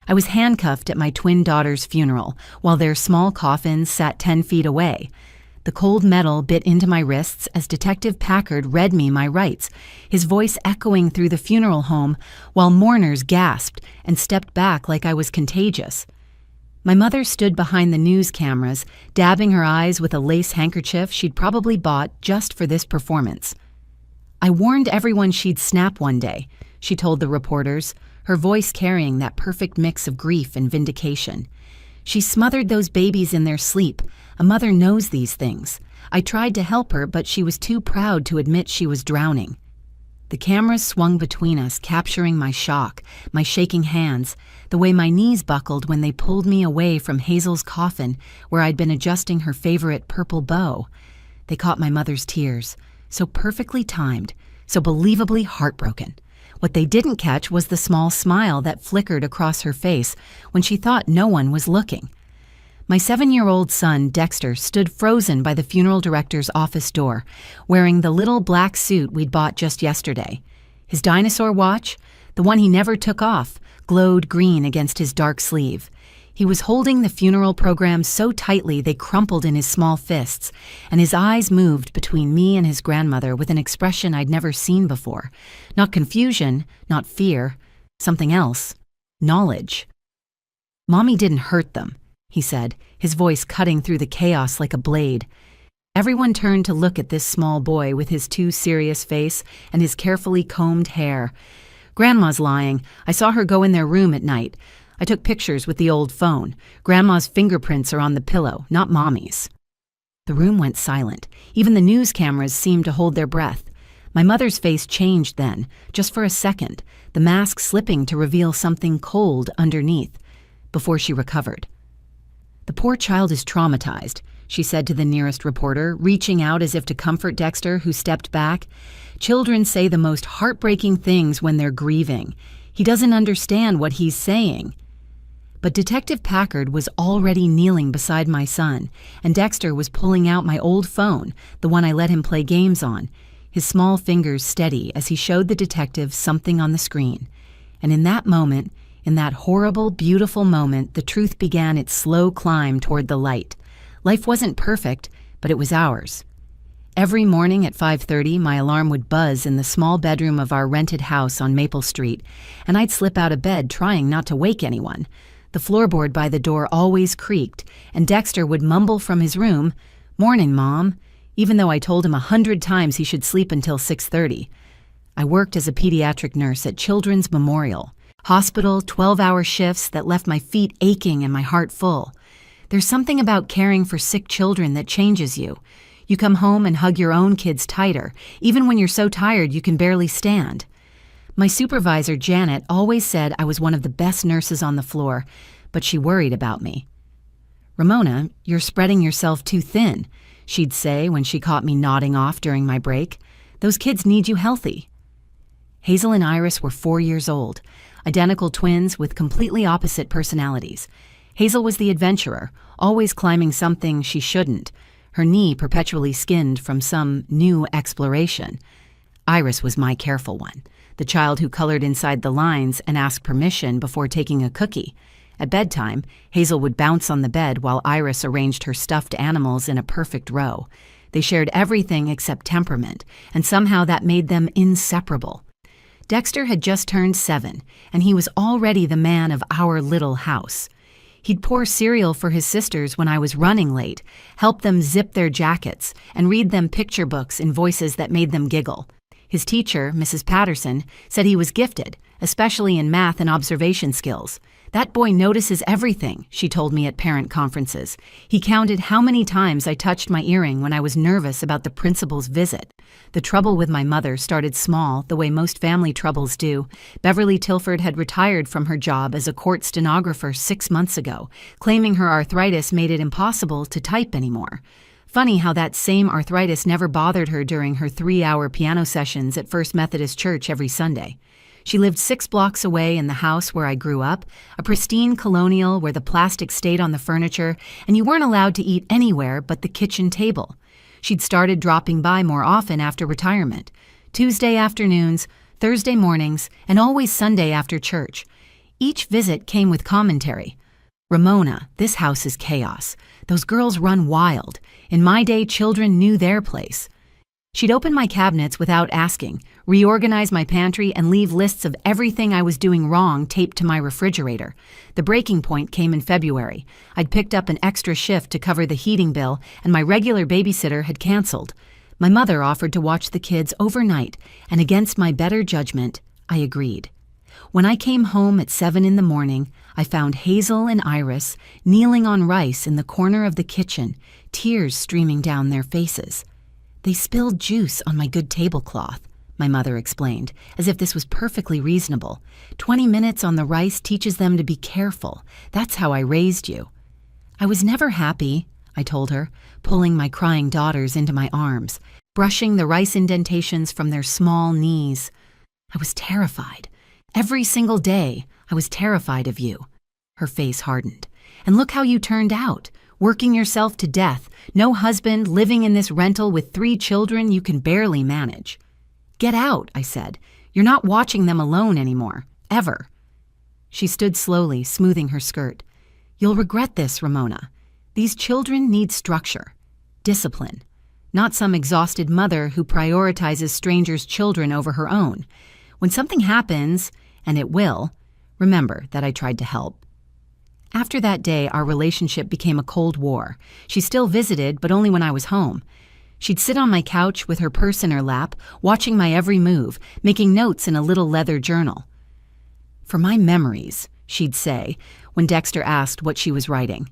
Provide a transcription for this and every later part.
I was handcuffed at my twin daughter's funeral, while their small coffins sat 10 feet away. The cold metal bit into my wrists as Detective Packard read me my rights, his voice echoing through the funeral home while mourners gasped and stepped back like I was contagious. My mother stood behind the news cameras, dabbing her eyes with a lace handkerchief she'd probably bought just for this performance. "I warned everyone she'd snap one day," she told the reporters, her voice carrying that perfect mix of grief and vindication. "She smothered those babies in their sleep. A mother knows these things. I tried to help her, but she was too proud to admit she was drowning." The cameras swung between us, capturing my shock, my shaking hands, the way my knees buckled when they pulled me away from Hazel's coffin where I'd been adjusting her favorite purple bow. They caught my mother's tears, so perfectly timed, so believably heartbroken. What they didn't catch was the small smile that flickered across her face when she thought no one was looking. My 7-year-old son, Dexter, stood frozen by the funeral director's office door, wearing the little black suit we'd bought just yesterday. His dinosaur watch, the one he never took off, glowed green against his dark sleeve. He was holding the funeral program so tightly they crumpled in his small fists, and his eyes moved between me and his grandmother with an expression I'd never seen before. Not confusion, not fear, something else. Knowledge. "Mommy didn't hurt them," he said, his voice cutting through the chaos like a blade. Everyone turned to look at this small boy with his too serious face and his carefully combed hair. "Grandma's lying. I saw her go in their room at night. I took pictures with the old phone. Grandma's fingerprints are on the pillow, not Mommy's." The room went silent. Even the news cameras seemed to hold their breath. My mother's face changed then, just for a second, the mask slipping to reveal something cold underneath, before she recovered. "The poor child is traumatized," she said to the nearest reporter, reaching out as if to comfort Dexter, who stepped back. "Children say the most heartbreaking things when they're grieving. He doesn't understand what he's saying." But Detective Packard was already kneeling beside my son, and Dexter was pulling out my old phone, the one I let him play games on, his small fingers steady as he showed the detective something on the screen. And in that moment, in that horrible, beautiful moment, the truth began its slow climb toward the light. Life wasn't perfect, but it was ours. Every morning at 5:30, my alarm would buzz in the small bedroom of our rented house on Maple Street, and I'd slip out of bed trying not to wake anyone. The floorboard by the door always creaked, and Dexter would mumble from his room, "Morning, Mom," even though I told him 100 times he should sleep until 6:30. I worked as a pediatric nurse at Children's Memorial. Hospital, 12-hour shifts that left my feet aching and my heart full. There's something about caring for sick children that changes you. You come home and hug your own kids tighter, even when you're so tired you can barely stand. My supervisor, Janet, always said I was one of the best nurses on the floor, but she worried about me. "Ramona, you're spreading yourself too thin," she'd say when she caught me nodding off during my break. "Those kids need you healthy." Hazel and Iris were 4 years old, identical twins with completely opposite personalities. Hazel was the adventurer, always climbing something she shouldn't, her knee perpetually skinned from some new exploration. Iris was my careful one, the child who colored inside the lines and asked permission before taking a cookie. At bedtime, Hazel would bounce on the bed while Iris arranged her stuffed animals in a perfect row. They shared everything except temperament, and somehow that made them inseparable. Dexter had just turned 7, and he was already the man of our little house. He'd pour cereal for his sisters when I was running late, help them zip their jackets, and read them picture books in voices that made them giggle. His teacher, Mrs. Patterson, said he was gifted, especially in math and observation skills. "That boy notices everything," she told me at parent conferences. He counted how many times I touched my earring when I was nervous about the principal's visit. The trouble with my mother started small, the way most family troubles do. Beverly Tilford had retired from her job as a court stenographer 6 months ago, claiming her arthritis made it impossible to type anymore. Funny how that same arthritis never bothered her during her 3-hour piano sessions at First Methodist Church every Sunday. She lived 6 blocks away in the house where I grew up, a pristine colonial where the plastic stayed on the furniture and you weren't allowed to eat anywhere but the kitchen table. She'd started dropping by more often after retirement, Tuesday afternoons, Thursday mornings, and always Sunday after church. Each visit came with commentary. "Ramona, this house is chaos. Those girls run wild. In my day, children knew their place." She'd open my cabinets without asking, reorganize my pantry, and leave lists of everything I was doing wrong taped to my refrigerator. The breaking point came in February. I'd picked up an extra shift to cover the heating bill, and my regular babysitter had canceled. My mother offered to watch the kids overnight, and against my better judgment, I agreed. When I came home at 7 in the morning, I found Hazel and Iris kneeling on rice in the corner of the kitchen, tears streaming down their faces. "They spilled juice on my good tablecloth," my mother explained, as if this was perfectly reasonable. 20 minutes on the rice teaches them to be careful. That's how I raised you." "I was never happy," I told her, pulling my crying daughters into my arms, brushing the rice indentations from their small knees. "I was terrified. Every single day, I was terrified of you." Her face hardened. "And look how you turned out. Working yourself to death, no husband, living in this rental with 3 children you can barely manage." "Get out," I said. "You're not watching them alone anymore. Ever." She stood slowly, smoothing her skirt. "You'll regret this, Ramona. These children need structure. Discipline. Not some exhausted mother who prioritizes strangers' children over her own. When something happens, and it will, remember that I tried to help." After that day, our relationship became a cold war. She still visited, but only when I was home. She'd sit on my couch with her purse in her lap, watching my every move, making notes in a little leather journal. "For my memories," she'd say, when Dexter asked what she was writing.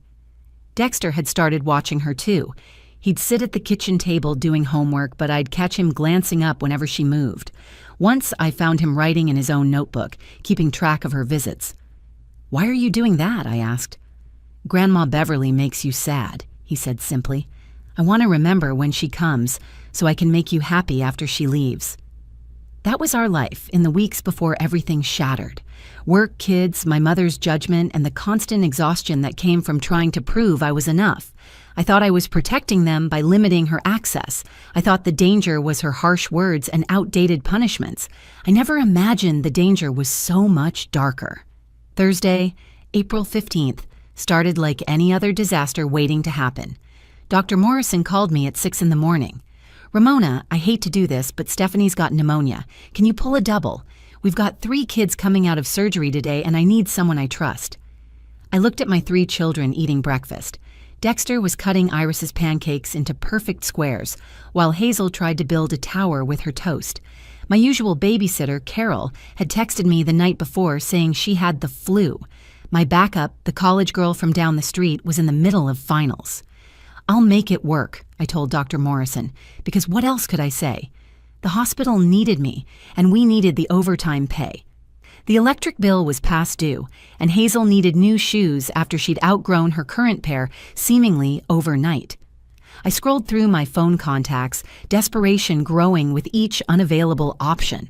Dexter had started watching her too. He'd sit at the kitchen table doing homework, but I'd catch him glancing up whenever she moved. Once I found him writing in his own notebook, keeping track of her visits. "Why are you doing that?" I asked. "Grandma Beverly makes you sad," he said simply. "I want to remember when she comes, so I can make you happy after she leaves." That was our life in the weeks before everything shattered. Work, kids, my mother's judgment, and the constant exhaustion that came from trying to prove I was enough. I thought I was protecting them by limiting her access. I thought the danger was her harsh words and outdated punishments. I never imagined the danger was so much darker. Thursday, April 15th, started like any other disaster waiting to happen. Dr. Morrison called me at 6 in the morning. "Ramona, I hate to do this, but Stephanie's got pneumonia. Can you pull a double? We've got 3 kids coming out of surgery today, and I need someone I trust." I looked at my 3 children eating breakfast. Dexter was cutting Iris's pancakes into perfect squares, while Hazel tried to build a tower with her toast. My usual babysitter, Carol, had texted me the night before saying she had the flu. My backup, the college girl from down the street, was in the middle of finals. "I'll make it work," I told Dr. Morrison, because what else could I say? The hospital needed me, and we needed the overtime pay. The electric bill was past due, and Hazel needed new shoes after she'd outgrown her current pair seemingly overnight. I scrolled through my phone contacts, desperation growing with each unavailable option.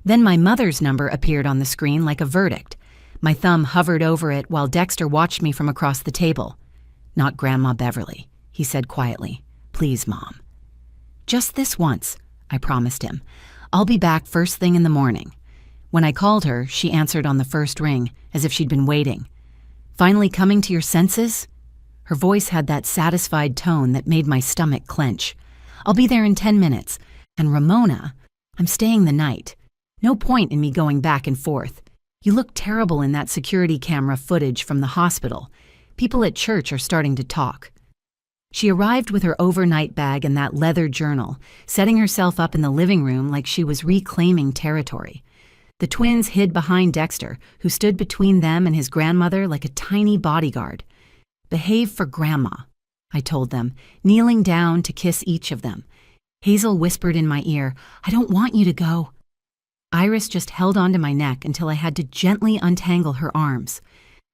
Then my mother's number appeared on the screen like a verdict. My thumb hovered over it while Dexter watched me from across the table. "Not Grandma Beverly," he said quietly. "Please, Mom." "Just this once," I promised him. "I'll be back first thing in the morning." When I called her, she answered on the first ring, as if she'd been waiting. "Finally coming to your senses?" Her voice had that satisfied tone that made my stomach clench. "I'll be there in 10 minutes. And Ramona, I'm staying the night. No point in me going back and forth. You look terrible in that security camera footage from the hospital. People at church are starting to talk." She arrived with her overnight bag and that leather journal, setting herself up in the living room like she was reclaiming territory. The twins hid behind Dexter, who stood between them and his grandmother like a tiny bodyguard. "Behave for Grandma," I told them, kneeling down to kiss each of them. Hazel whispered in my ear, "I don't want you to go." Iris just held onto my neck until I had to gently untangle her arms.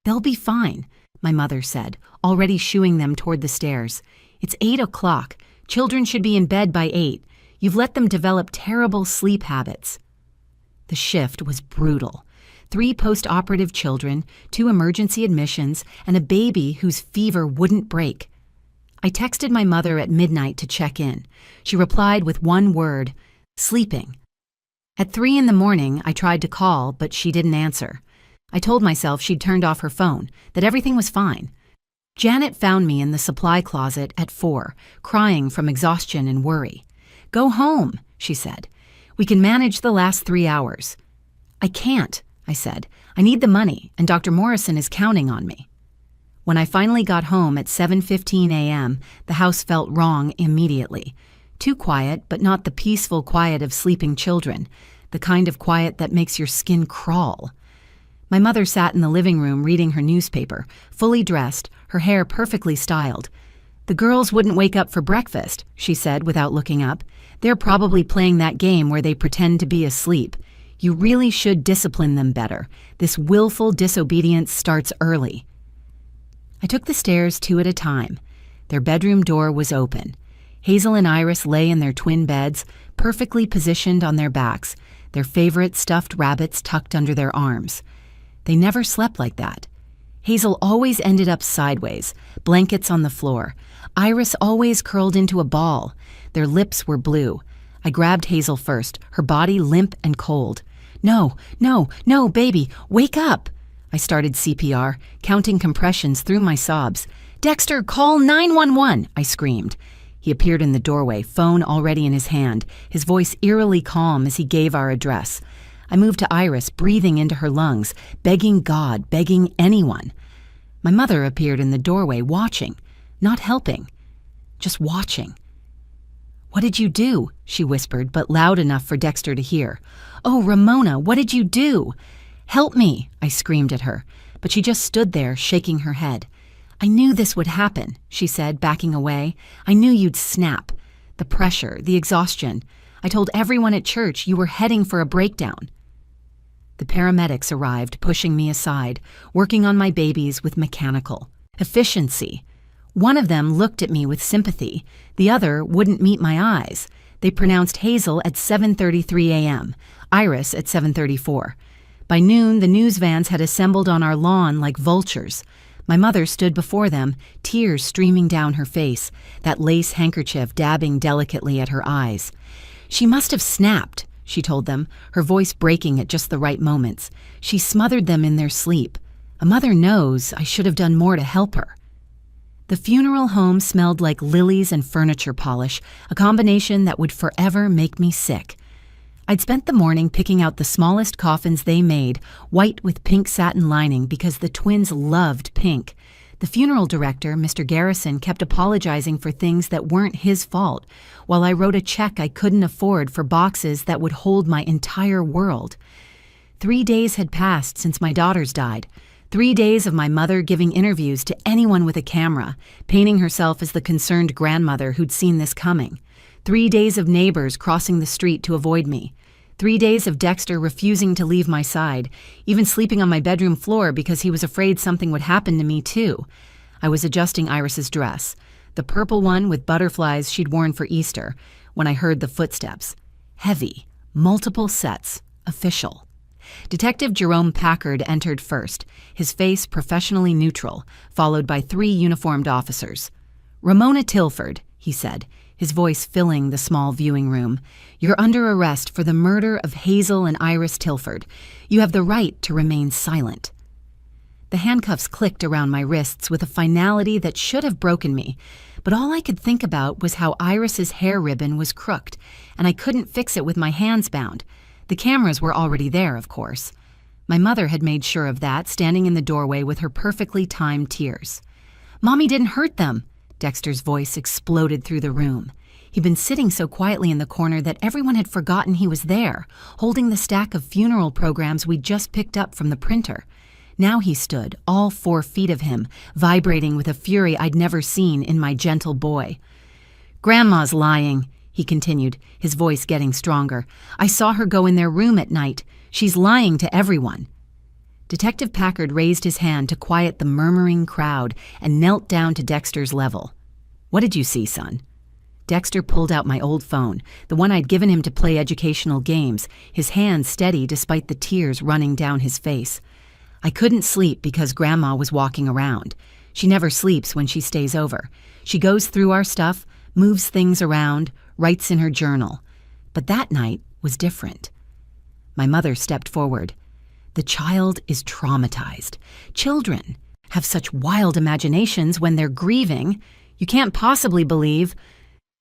"They'll be fine," my mother said, already shooing them toward the stairs. "It's 8 o'clock. Children should be in bed by 8. You've let them develop terrible sleep habits." The shift was brutal. 3 post-operative children, 2 emergency admissions, and a baby whose fever wouldn't break. I texted my mother at midnight to check in. She replied with one word, "Sleeping." At 3 in the morning, I tried to call, but she didn't answer. I told myself she'd turned off her phone, that everything was fine. Janet found me in the supply closet at 4, crying from exhaustion and worry. "Go home," she said. "We can manage the last 3 hours." "I can't," I said. "I need the money, and Dr. Morrison is counting on me." When I finally got home at 7:15 a.m., the house felt wrong immediately. Too quiet, but not the peaceful quiet of sleeping children, the kind of quiet that makes your skin crawl. My mother sat in the living room reading her newspaper, fully dressed, her hair perfectly styled. "The girls wouldn't wake up for breakfast," she said without looking up. "They're probably playing that game where they pretend to be asleep. You really should discipline them better. This willful disobedience starts early." I took the stairs 2 at a time. Their bedroom door was open. Hazel and Iris lay in their twin beds, perfectly positioned on their backs, their favorite stuffed rabbits tucked under their arms. They never slept like that. Hazel always ended up sideways, blankets on the floor. Iris always curled into a ball. Their lips were blue. I grabbed Hazel first, her body limp and cold. "No, no, no, baby, wake up!" I started CPR, counting compressions through my sobs. "Dexter, call 911!" I screamed. He appeared in the doorway, phone already in his hand, his voice eerily calm as he gave our address. I moved to Iris, breathing into her lungs, begging God, begging anyone. My mother appeared in the doorway, watching, not helping, just watching. "What did you do?" she whispered, but loud enough for Dexter to hear. "Oh, Ramona, what did you do?" "Help me," I screamed at her, but she just stood there, shaking her head. "I knew this would happen," she said, backing away. "I knew you'd snap. The pressure, the exhaustion. I told everyone at church you were heading for a breakdown." The paramedics arrived, pushing me aside, working on my babies with mechanical efficiency. One of them looked at me with sympathy. The other wouldn't meet my eyes. They pronounced Hazel at 7:33 a.m., Iris at 7:34. By noon, the news vans had assembled on our lawn like vultures. My mother stood before them, tears streaming down her face, that lace handkerchief dabbing delicately at her eyes. "She must have snapped," she told them, her voice breaking at just the right moments. "She smothered them in their sleep. A mother knows I should have done more to help her." The funeral home smelled like lilies and furniture polish, a combination that would forever make me sick. I'd spent the morning picking out the smallest coffins they made, white with pink satin lining because the twins loved pink. The funeral director, Mr. Garrison, kept apologizing for things that weren't his fault, while I wrote a check I couldn't afford for boxes that would hold my entire world. 3 days had passed since my daughters died. 3 days of my mother giving interviews to anyone with a camera, painting herself as the concerned grandmother who'd seen this coming. 3 days of neighbors crossing the street to avoid me. 3 days of Dexter refusing to leave my side, even sleeping on my bedroom floor because he was afraid something would happen to me too. I was adjusting Iris's dress, the purple one with butterflies she'd worn for Easter, when I heard the footsteps. Heavy, multiple sets, official. Detective Jerome Packard entered first, his face professionally neutral, followed by 3 uniformed officers. "Ramona Tilford," he said, his voice filling the small viewing room. "You're under arrest for the murder of Hazel and Iris Tilford. You have the right to remain silent." The handcuffs clicked around my wrists with a finality that should have broken me, but all I could think about was how Iris's hair ribbon was crooked, and I couldn't fix it with my hands bound. The cameras were already there, of course. My mother had made sure of that, standing in the doorway with her perfectly timed tears. "Mommy didn't hurt them!" Dexter's voice exploded through the room. He'd been sitting so quietly in the corner that everyone had forgotten he was there, holding the stack of funeral programs we'd just picked up from the printer. Now he stood, all 4 feet of him, vibrating with a fury I'd never seen in my gentle boy. "Grandma's lying," he continued, his voice getting stronger. "I saw her go in their room at night. She's lying to everyone." Detective Packard raised his hand to quiet the murmuring crowd and knelt down to Dexter's level. "What did you see, son?" Dexter pulled out my old phone, the one I'd given him to play educational games, his hand steady despite the tears running down his face. "I couldn't sleep because Grandma was walking around. She never sleeps when she stays over. She goes through our stuff, moves things around, writes in her journal. But that night was different." My mother stepped forward. The child is traumatized. Children have such wild imaginations when they're grieving. You can't possibly believe.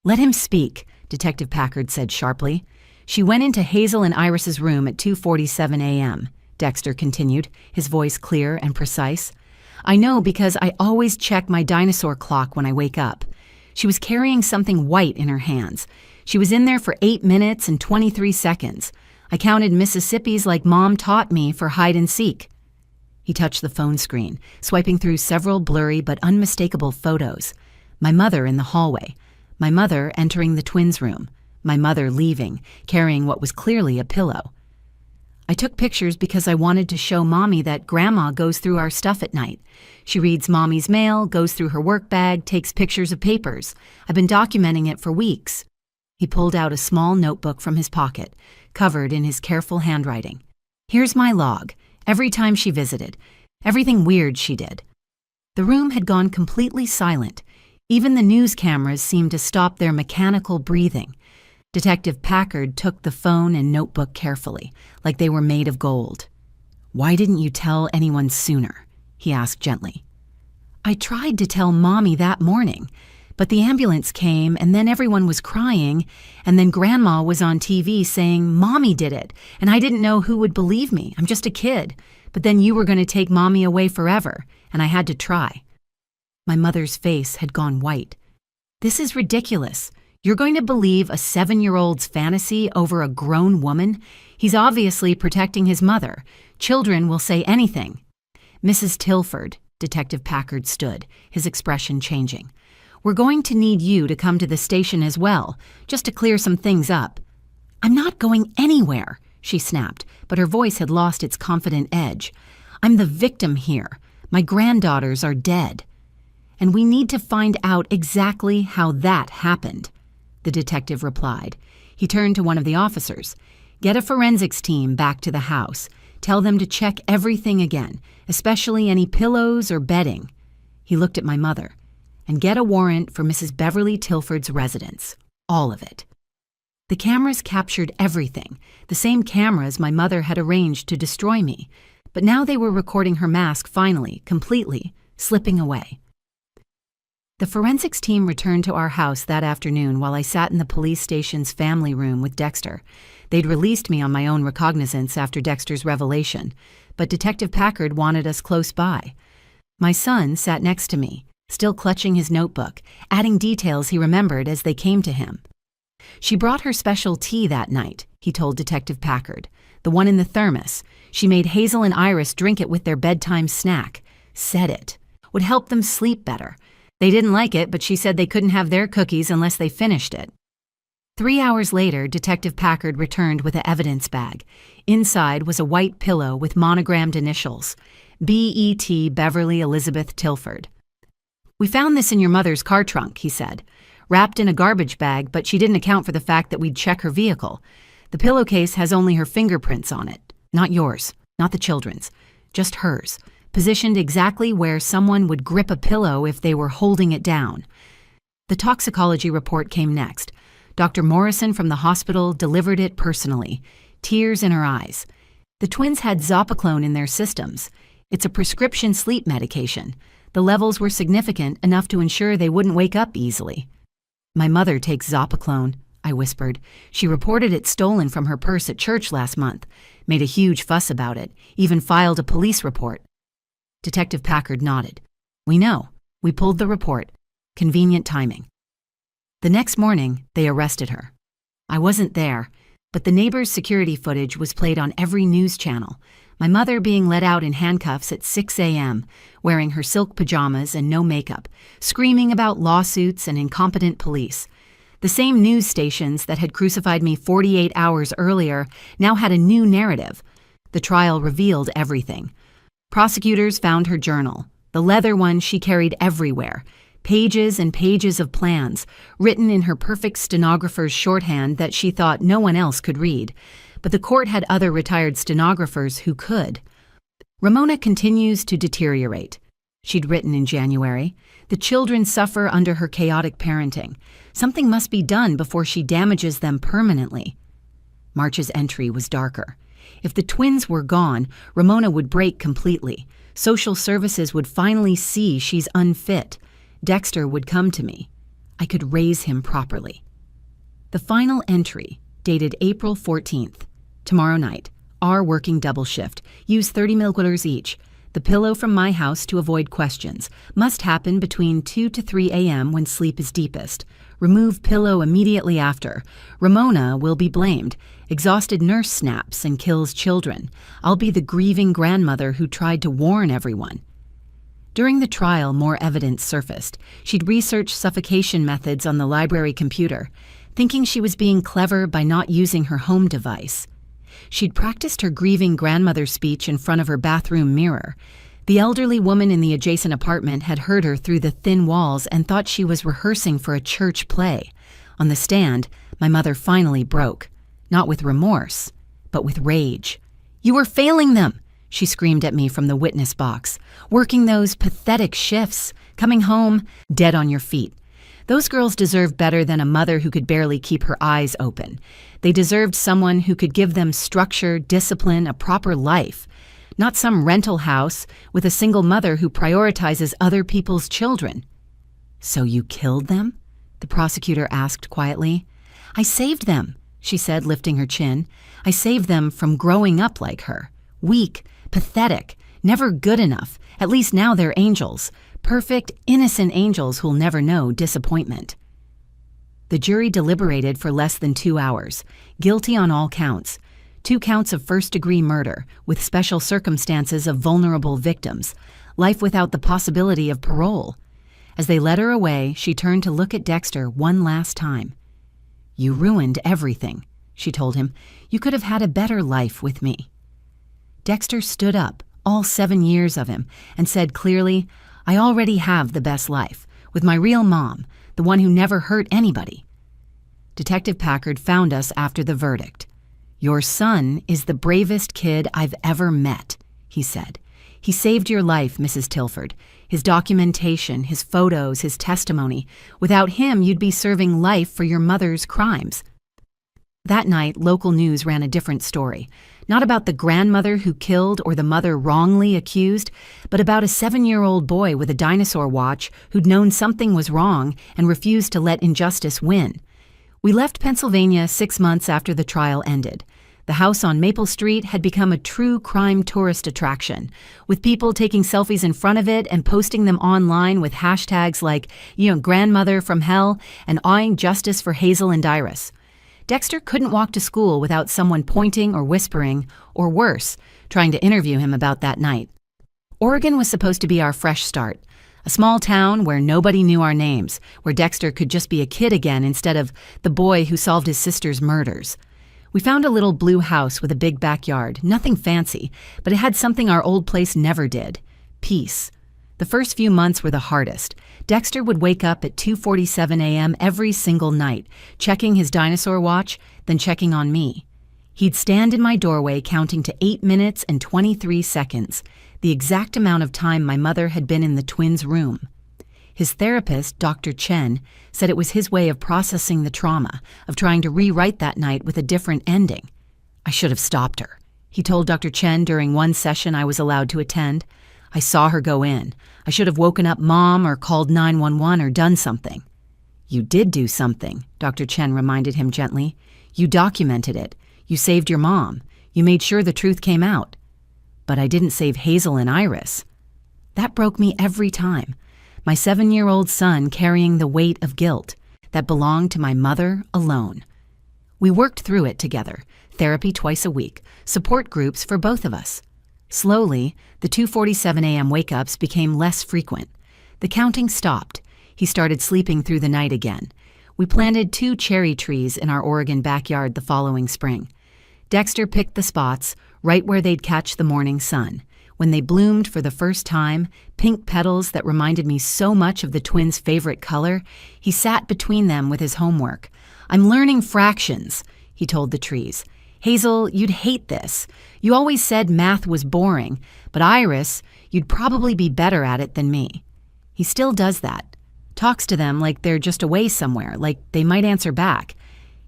Let him speak, Detective Packard said sharply. She went into Hazel and Iris's room at 2:47 a.m., Dexter continued, his voice clear and precise. I know because I always check my dinosaur clock when I wake up. She was carrying something white in her hands. She was in there for 8 minutes and 23 seconds. I counted Mississippi's like Mom taught me for hide and seek. He touched the phone screen, swiping through several blurry but unmistakable photos. My mother in the hallway. My mother entering the twins' room. My mother leaving, carrying what was clearly a pillow. I took pictures because I wanted to show Mommy that Grandma goes through our stuff at night. She reads Mommy's mail, goes through her work bag, takes pictures of papers. I've been documenting it for weeks. He pulled out a small notebook from his pocket, covered in his careful handwriting. Here's my log, every time she visited, everything weird she did. The room had gone completely silent. Even the news cameras seemed to stop their mechanical breathing. Detective Packard took the phone and notebook carefully, like they were made of gold. Why didn't you tell anyone sooner? He asked gently. I tried to tell Mommy that morning, but the ambulance came and then everyone was crying, and then Grandma was on TV saying Mommy did it, and I didn't know who would believe me. I'm just a kid. But then you were going to take Mommy away forever, and I had to try. My mother's face had gone white. This is ridiculous. You're going to believe a 7-year-old's fantasy over a grown woman? He's obviously protecting his mother. Children will say anything. Mrs. Tilford, Detective Packard stood, his expression changing. We're going to need you to come to the station as well, just to clear some things up. I'm not going anywhere, she snapped, but her voice had lost its confident edge. I'm the victim here. My granddaughters are dead. And we need to find out exactly how that happened, the detective replied. He turned to one of the officers. Get a forensics team back to the house. Tell them to check everything again, especially any pillows or bedding. He looked at my mother. And get a warrant for Mrs. Beverly Tilford's residence. All of it. The cameras captured everything, the same cameras my mother had arranged to destroy me. But now they were recording her mask finally, completely, slipping away. The forensics team returned to our house that afternoon while I sat in the police station's family room with Dexter. They'd released me on my own recognizance after Dexter's revelation, but Detective Packard wanted us close by. My son sat next to me, still clutching his notebook, adding details he remembered as they came to him. She brought her special tea that night, he told Detective Packard, the one in the thermos. She made Hazel and Iris drink it with their bedtime snack. Said it would help them sleep better. They didn't like it, but she said they couldn't have their cookies unless they finished it. 3 hours later, Detective Packard returned with an evidence bag. Inside was a white pillow with monogrammed initials, B.E.T. Beverly Elizabeth Tilford. We found this in your mother's car trunk, he said, wrapped in a garbage bag, but she didn't account for the fact that we'd check her vehicle. The pillowcase has only her fingerprints on it. Not yours, not the children's, just hers, positioned exactly where someone would grip a pillow if they were holding it down. The toxicology report came next. Dr. Morrison from the hospital delivered it personally, tears in her eyes. The twins had Zopiclone in their systems. It's a prescription sleep medication. The levels were significant enough to ensure they wouldn't wake up easily. My mother takes Zopiclone, I whispered. She reported it stolen from her purse at church last month, made a huge fuss about it, even filed a police report. Detective Packard nodded. We know. We pulled the report. Convenient timing. The next morning, they arrested her. I wasn't there, but the neighbor's security footage was played on every news channel. My mother being let out in handcuffs at 6 a.m., wearing her silk pajamas and no makeup, screaming about lawsuits and incompetent police. The same news stations that had crucified me 48 hours earlier now had a new narrative. The trial revealed everything. Prosecutors found her journal, the leather one she carried everywhere, pages and pages of plans, written in her perfect stenographer's shorthand that she thought no one else could read. But the court had other retired stenographers who could. Ramona continues to deteriorate. She'd written in January. The children suffer under her chaotic parenting. Something must be done before she damages them permanently. March's entry was darker. If the twins were gone, Ramona would break completely. Social services would finally see she's unfit. Dexter would come to me. I could raise him properly. The final entry, dated April 14th. Tomorrow night. R working double shift. Use 30 milliliters each. The pillow from my house to avoid questions. Must happen between 2 to 3 a.m. when sleep is deepest. Remove pillow immediately after. Ramona will be blamed. Exhausted nurse snaps and kills children. I'll be the grieving grandmother who tried to warn everyone. During the trial, more evidence surfaced. She'd researched suffocation methods on the library computer, thinking she was being clever by not using her home device. She'd practiced her grieving grandmother speech in front of her bathroom mirror. The elderly woman in the adjacent apartment had heard her through the thin walls and thought she was rehearsing for a church play. On the stand, my mother finally broke. Not with remorse, but with rage. "You were failing them," she screamed at me from the witness box. "Working those pathetic shifts, coming home dead on your feet. Those girls deserved better than a mother who could barely keep her eyes open. They deserved someone who could give them structure, discipline, a proper life. Not some rental house with a single mother who prioritizes other people's children." "So you killed them?" the prosecutor asked quietly. "I saved them," she said, lifting her chin. "I saved them from growing up like her. Weak, pathetic, never good enough. At least now they're angels. Perfect, innocent angels who'll never know disappointment." The jury deliberated for less than 2 hours. Guilty on all counts. 2 counts of first-degree murder, with special circumstances of vulnerable victims. Life without the possibility of parole. As they led her away, she turned to look at Dexter one last time. "You ruined everything," she told him. "You could have had a better life with me." Dexter stood up, all 7 years of him, and said clearly, "I already have the best life, with my real mom, the one who never hurt anybody." Detective Packard found us after the verdict. "Your son is the bravest kid I've ever met," he said. "He saved your life, Mrs. Tilford. His documentation, his photos, his testimony. Without him, you'd be serving life for your mother's crimes." That night, local news ran a different story. Not about the grandmother who killed or the mother wrongly accused, but about a 7-year-old boy with a dinosaur watch who'd known something was wrong and refused to let injustice win. We left Pennsylvania 6 months after the trial ended. The house on Maple Street had become a true crime tourist attraction, with people taking selfies in front of it and posting them online with hashtags like, grandmother from hell, and eyeing justice for Hazel and Iris. Dexter couldn't walk to school without someone pointing or whispering, or worse, trying to interview him about that night. Oregon was supposed to be our fresh start, a small town where nobody knew our names, where Dexter could just be a kid again instead of the boy who solved his sister's murders. We found a little blue house with a big backyard, nothing fancy, but it had something our old place never did: peace. The first few months were the hardest. Dexter would wake up at 2:47 a.m. every single night, checking his dinosaur watch, then checking on me. He'd stand in my doorway counting to 8 minutes and 23 seconds, the exact amount of time my mother had been in the twins' room. His therapist, Dr. Chen, said it was his way of processing the trauma, of trying to rewrite that night with a different ending. I should have stopped her, he told Dr. Chen during one session I was allowed to attend. I saw her go in. I should have woken up Mom or called 911 or done something. You did do something, Dr. Chen reminded him gently. You documented it. You saved your mom. You made sure the truth came out. But I didn't save Hazel and Iris. That broke me every time. My 7-year-old son carrying the weight of guilt that belonged to my mother alone. We worked through it together, therapy twice a week, support groups for both of us. Slowly, the 2:47 a.m. wake-ups became less frequent. The counting stopped. He started sleeping through the night again. We planted 2 cherry trees in our Oregon backyard the following spring. Dexter picked the spots, right where they'd catch the morning sun. When they bloomed for the first time, pink petals that reminded me so much of the twins' favorite color, he sat between them with his homework. I'm learning fractions, he told the trees. Hazel, you'd hate this. You always said math was boring, but Iris, you'd probably be better at it than me. He still does that. Talks to them like they're just away somewhere, like they might answer back.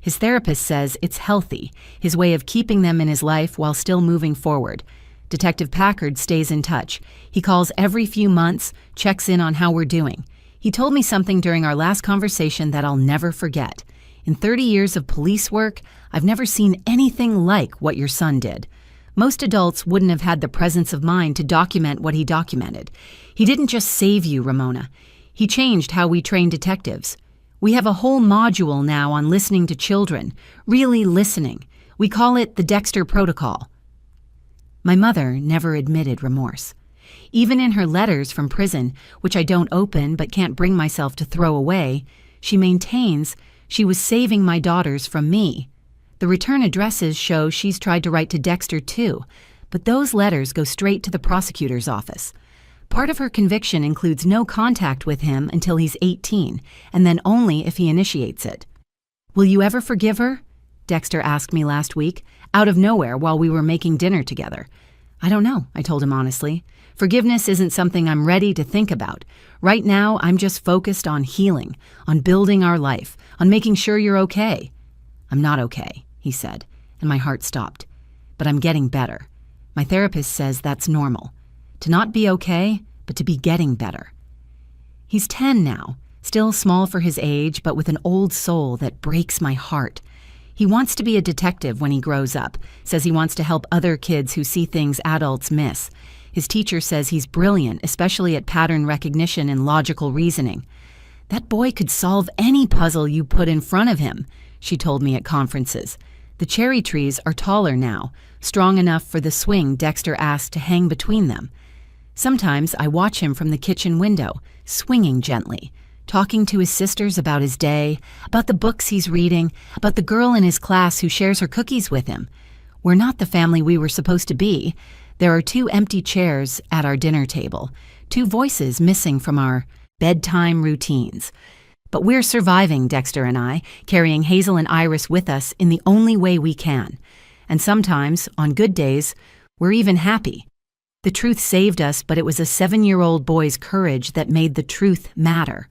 His therapist says it's healthy, his way of keeping them in his life while still moving forward. Detective Packard stays in touch. He calls every few months, checks in on how we're doing. He told me something during our last conversation that I'll never forget. In 30 years of police work, I've never seen anything like what your son did. Most adults wouldn't have had the presence of mind to document what he documented. He didn't just save you, Ramona. He changed how we train detectives. We have a whole module now on listening to children, really listening. We call it the Dexter Protocol. My mother never admitted remorse. Even in her letters from prison, which I don't open but can't bring myself to throw away, she maintains she was saving my daughters from me. The return addresses show she's tried to write to Dexter too, but those letters go straight to the prosecutor's office. Part of her conviction includes no contact with him until he's 18, and then only if he initiates it. Will you ever forgive her? Dexter asked me last week, out of nowhere while we were making dinner together. I don't know, I told him honestly. Forgiveness isn't something I'm ready to think about. Right now, I'm just focused on healing, on building our life, on making sure you're okay. I'm not okay, he said, and my heart stopped. But I'm getting better. My therapist says that's normal. To not be okay, but to be getting better. He's 10 now, still small for his age, but with an old soul that breaks my heart. He wants to be a detective when he grows up, says he wants to help other kids who see things adults miss. His teacher says he's brilliant, especially at pattern recognition and logical reasoning. That boy could solve any puzzle you put in front of him, she told me at conferences. The cherry trees are taller now, strong enough for the swing Dexter asked to hang between them. Sometimes I watch him from the kitchen window, swinging gently, talking to his sisters about his day, about the books he's reading, about the girl in his class who shares her cookies with him. We're not the family we were supposed to be. There are 2 empty chairs at our dinner table, 2 voices missing from our bedtime routines. But we're surviving, Dexter and I, carrying Hazel and Iris with us in the only way we can. And sometimes, on good days, we're even happy. The truth saved us, but it was a 7-year-old boy's courage that made the truth matter.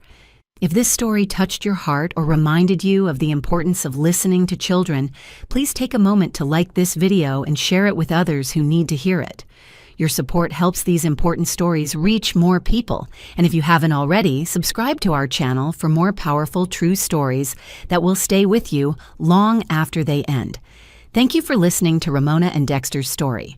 If this story touched your heart or reminded you of the importance of listening to children, please take a moment to like this video and share it with others who need to hear it. Your support helps these important stories reach more people, and if you haven't already, subscribe to our channel for more powerful true stories that will stay with you long after they end. Thank you for listening to Ramona and Dexter's story.